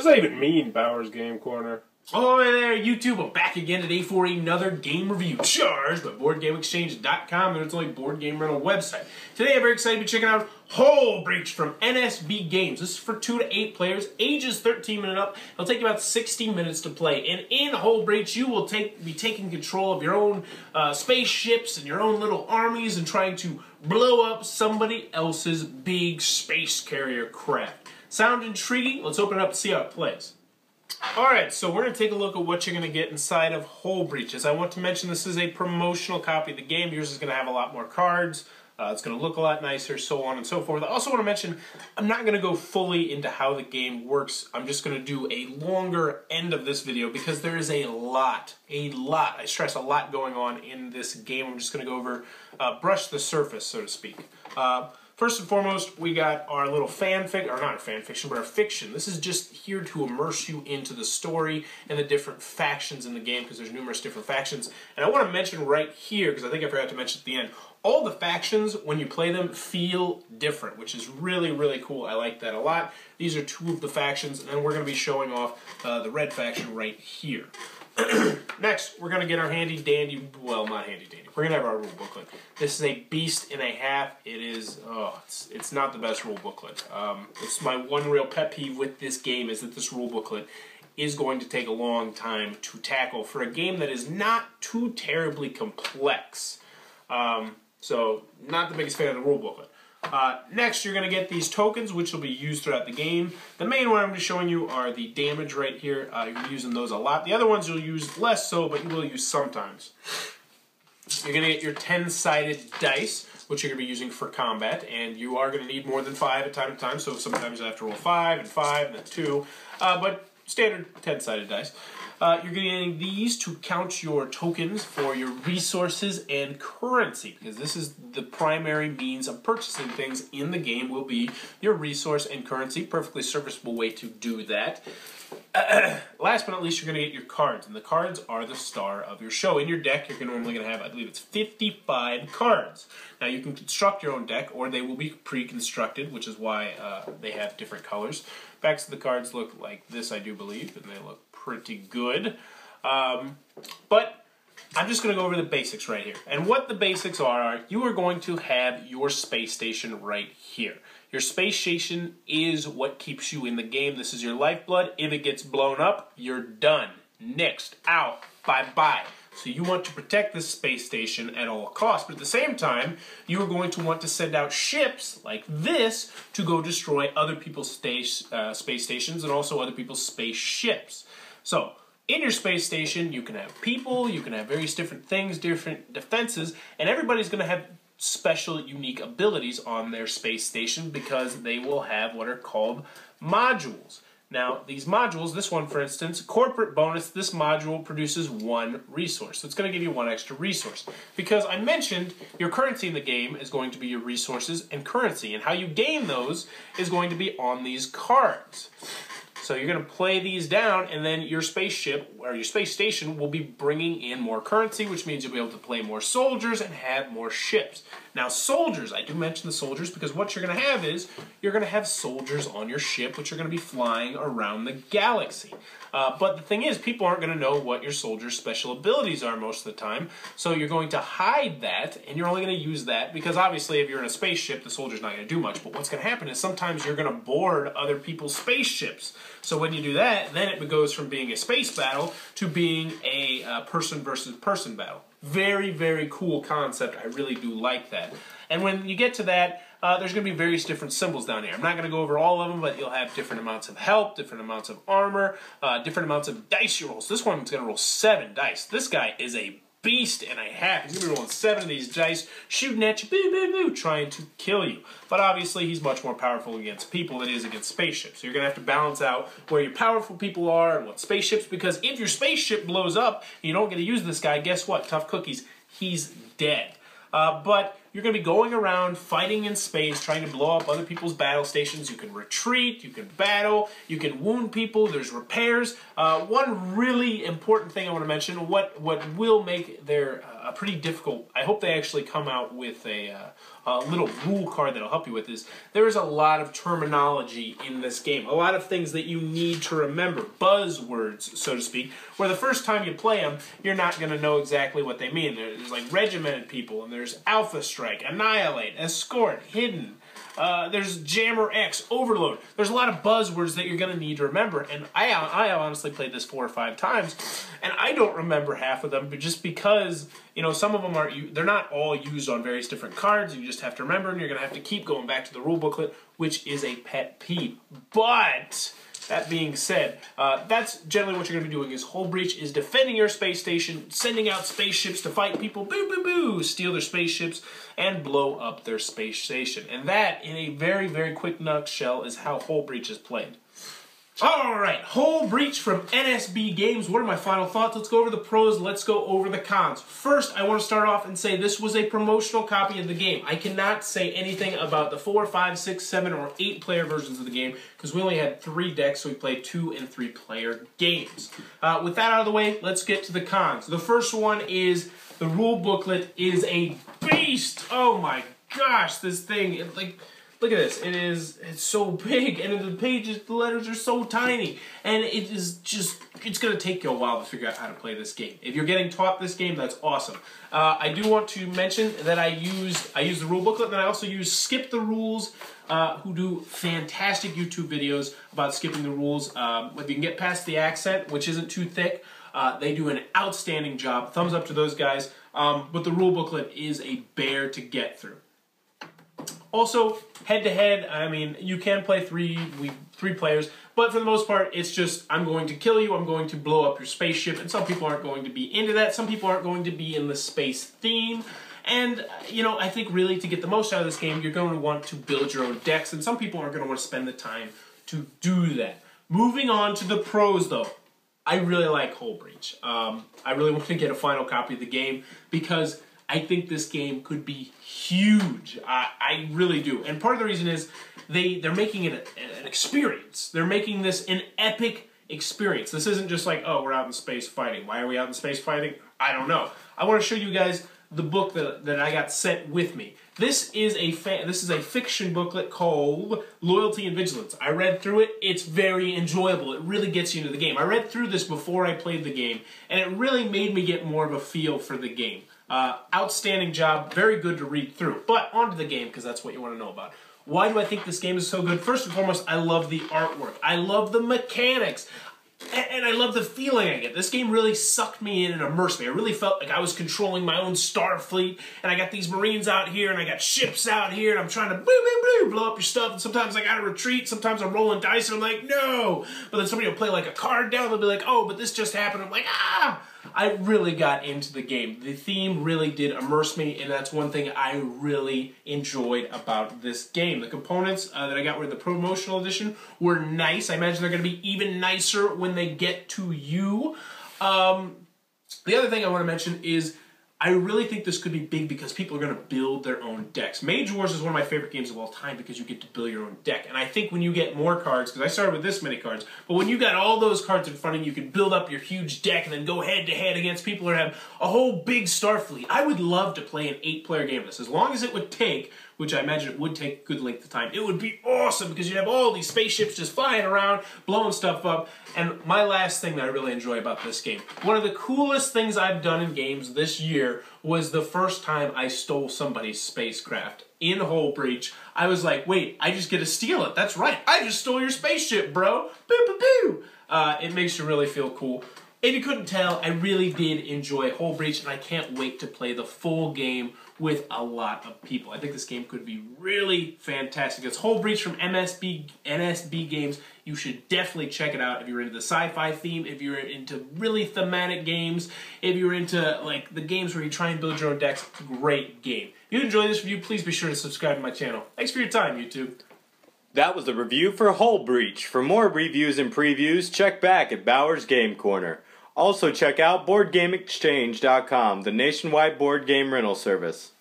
does that even mean, Bowers Game Corner? Oh, hey there, YouTube. I'm back again today for another game review charged by BoardGameExchange.com, and it's only board game rental website. Today I'm very excited to be checking out Hull Breach from NSB Games. This is for 2 to 8 players, ages 13 and up. It'll take you about 60 minutes to play. And in Hull Breach, you will be taking control of your own spaceships and your own little armies and trying to blow up somebody else's big space carrier craft. Sound intriguing? Let's open it up and see how it plays. Alright, so we're going to take a look at what you're going to get inside of Hull Breach. As I want to mention, this is a promotional copy of the game. Yours is going to have a lot more cards. It's going to look a lot nicer, so on and so forth. I also want to mention, I'm not going to go fully into how the game works. I'm just going to do a longer end of this video because there is a lot, I stress a lot going on in this game. I'm just going to go over, brush the surface, so to speak. First and foremost, we got our little fanfic, or not our fanfiction, but our fiction. This is just here to immerse you into the story and the different factions in the game, because there's numerous different factions. And I want to mention right here, because I think I forgot to mention at the end, all the factions, when you play them, feel different, which is really, really cool. I like that a lot. These are 2 of the factions, and we're going to be showing off the red faction right here. Next, we're going to get our handy dandy, well, not handy dandy, we're going to have our rule booklet. This is a beast and a half. It is, it's not the best rule booklet. It's my one real pet peeve with this game is that this rule booklet is going to take a long time to tackle for a game that is not too terribly complex. So, not the biggest fan of the rule booklet. Next, you're going to get these tokens, which will be used throughout the game. The main one I'm just showing you are the damage right here. You're using those a lot. The other ones you'll use less so, but you will use sometimes. You're going to get your 10-sided dice, which you're going to be using for combat, and you are going to need more than 5 at time to time, so sometimes you have to roll 5 and then 2, but standard 10-sided dice. You're getting these to count your tokens for your resources and currency, because this is the primary means of purchasing things in the game will be your resource and currency. Perfectly serviceable way to do that. Last but not least, you're going to get your cards, and the cards are the star of your show. In your deck, you're normally going to have, I believe it's 55 cards. Now, you can construct your own deck, or they will be pre-constructed, which is why they have different colors. Backs of the cards look like this, I do believe, and they look pretty good. But I'm just going to go over the basics right here. And what the basics are, you are going to have your space station right here. Your space station is what keeps you in the game. This is your lifeblood. If it gets blown up, you're done. Nixed. Out. Bye-bye. So you want to protect this space station at all costs. But at the same time, you are going to want to send out ships like this to go destroy other people's space stations and also other people's spaceships. So, in your space station, you can have people, you can have various different things, different defenses, and everybody's going to have special, unique abilities on their space station because they will have what are called modules. Now, these modules, this one for instance, corporate bonus, this module produces 1 resource. So it's going to give you 1 extra resource. Because I mentioned your currency in the game is going to be your resources and currency, and how you gain those is going to be on these cards. So you're going to play these down, and then your spaceship, or your space station, will be bringing in more currency, which means you'll be able to play more soldiers and have more ships. Now soldiers, I do mention the soldiers because what you're going to have is, you're going to have soldiers on your ship, which are going to be flying around the galaxy. But the thing is, people aren't going to know what your soldiers' special abilities are most of the time, so you're going to hide that, and you're only going to use that, because obviously if you're in a spaceship, the soldier's not going to do much, but what's going to happen is sometimes you're going to board other people's spaceships. So when you do that, then it goes from being a space battle to being a person versus person battle. Very, very cool concept. I really do like that. And when you get to that, there's going to be various different symbols down here. I'm not going to go over all of them, but you'll have different amounts of health, different amounts of armor, different amounts of dice you roll. So this one's going to roll 7 dice. This guy is a beast and a half. He's going to be rolling 7 of these dice, shooting at you, boo, boo, boo, trying to kill you. But obviously, he's much more powerful against people than he is against spaceships. So you're going to have to balance out where your powerful people are and what spaceships, because if your spaceship blows up and you don't get to use this guy, guess what? Tough cookies. He's dead. But you're going to be going around fighting in space, trying to blow up other people's battle stations. You can retreat, you can battle, you can wound people, there's repairs. One really important thing I want to mention, what will make their a pretty difficult. I hope they actually come out with a little rule card that'll help you with this. There is a lot of terminology in this game, a lot of things that you need to remember, buzzwords, so to speak, where the first time you play them, you're not going to know exactly what they mean. There's like regimented people, and there's Alpha Strike, Annihilate, Escort, Hidden. There's Jammer X, Overload. There's a lot of buzzwords that you're going to need to remember, and I honestly played this 4 or 5 times, and I don't remember half of them, but just because, you know, some of them they're not all used on various different cards. You just have to remember, and you're going to have to keep going back to the rule booklet, which is a pet peeve. But that being said, that's generally what you're going to be doing. Is Hull Breach is defending your space station, sending out spaceships to fight people, boo, boo, boo, steal their spaceships, and blow up their space station. And that, in a very, very quick nutshell, is how Hull Breach is played. Alright, Hull Breach from NSB Games. What are my final thoughts? Let's go over the pros, let's go over the cons. First, I want to start off and say this was a promotional copy of the game. I cannot say anything about the 4, 5, 6, 7, or 8 player versions of the game because we only had 3 decks, so we played 2 and 3 player games. With that out of the way, let's get to the cons. The first one is the rule booklet is a beast. Oh my gosh, this thing, look at this. It's so big, and the pages, the letters are so tiny, and it's going to take you a while to figure out how to play this game. If you're getting taught this game, that's awesome. I do want to mention that I use the rule booklet, and I also use Skip the Rules, who do fantastic YouTube videos about skipping the rules. If you can get past the accent, which isn't too thick, they do an outstanding job. Thumbs up to those guys. But the rule booklet is a bear to get through. Also, head-to-head, I mean, you can play 3 players, but for the most part, it's just, I'm going to kill you, I'm going to blow up your spaceship, and some people aren't going to be into that, some people aren't going to be in the space theme, and, you know, I think really to get the most out of this game, you're going to want to build your own decks, and some people aren't going to want to spend the time to do that. Moving on to the pros, though. I really like Hull Breach. I really want to get a final copy of the game, because I think this game could be huge. I really do. And part of the reason is they're making it an experience. They're making this an epic experience. This isn't just like, oh, we're out in space fighting. Why are we out in space fighting? I don't know. I want to show you guys the book that I got sent with me. This is a fiction booklet called Loyalty and Vigilance. I read through it. It's very enjoyable. It really gets you into the game. I read through this before I played the game, and it really made me get more of a feel for the game. Outstanding job, very good to read through. But on to the game, because that's what you want to know about. Why do I think this game is so good? First and foremost, I love the artwork. I love the mechanics. And I love the feeling I get. This game really sucked me in and immersed me. I really felt like I was controlling my own Starfleet, and I got these Marines out here, and I got ships out here, and I'm trying to blow up your stuff, and sometimes I gotta retreat, sometimes I'm rolling dice, and I'm like, no! But then somebody will play like a card down, they'll be like, oh, but this just happened, I'm like, ah! I really got into the game. The theme really did immerse me, and that's one thing I really enjoyed about this game. The components that I got with the promotional edition were nice. I imagine they're going to be even nicer when they get to you. The other thing I want to mention is I really think this could be big because people are going to build their own decks. Mage Wars is one of my favorite games of all time because you get to build your own deck. And I think when you get more cards, because I started with this many cards, but when you got all those cards in front of you, you can build up your huge deck and then go head-to-head against people or have a whole big Starfleet. I would love to play an 8-player game of this. As long as it would take, which I imagine it would take a good length of time, it would be awesome because you'd have all these spaceships just flying around, blowing stuff up. And my last thing that I really enjoy about this game, one of the coolest things I've done in games this year was the first time I stole somebody's spacecraft in Hull Breach. I was like, wait, I just get to steal it. That's right. I just stole your spaceship, bro. Boo, boo, boo. It makes you really feel cool. If you couldn't tell, I really did enjoy Hull Breach, and I can't wait to play the full game with a lot of people. I think this game could be really fantastic. It's Hull Breach from NSB Games. You should definitely check it out if you're into the sci-fi theme, if you're into really thematic games, if you're into like the games where you try and build your own decks. Great game. If you enjoyed this review, please be sure to subscribe to my channel. Thanks for your time, YouTube. That was the review for Hull Breach. For more reviews and previews, check back at Bauer's Game Corner. Also check out BoardGameExchange.com, the nationwide board game rental service.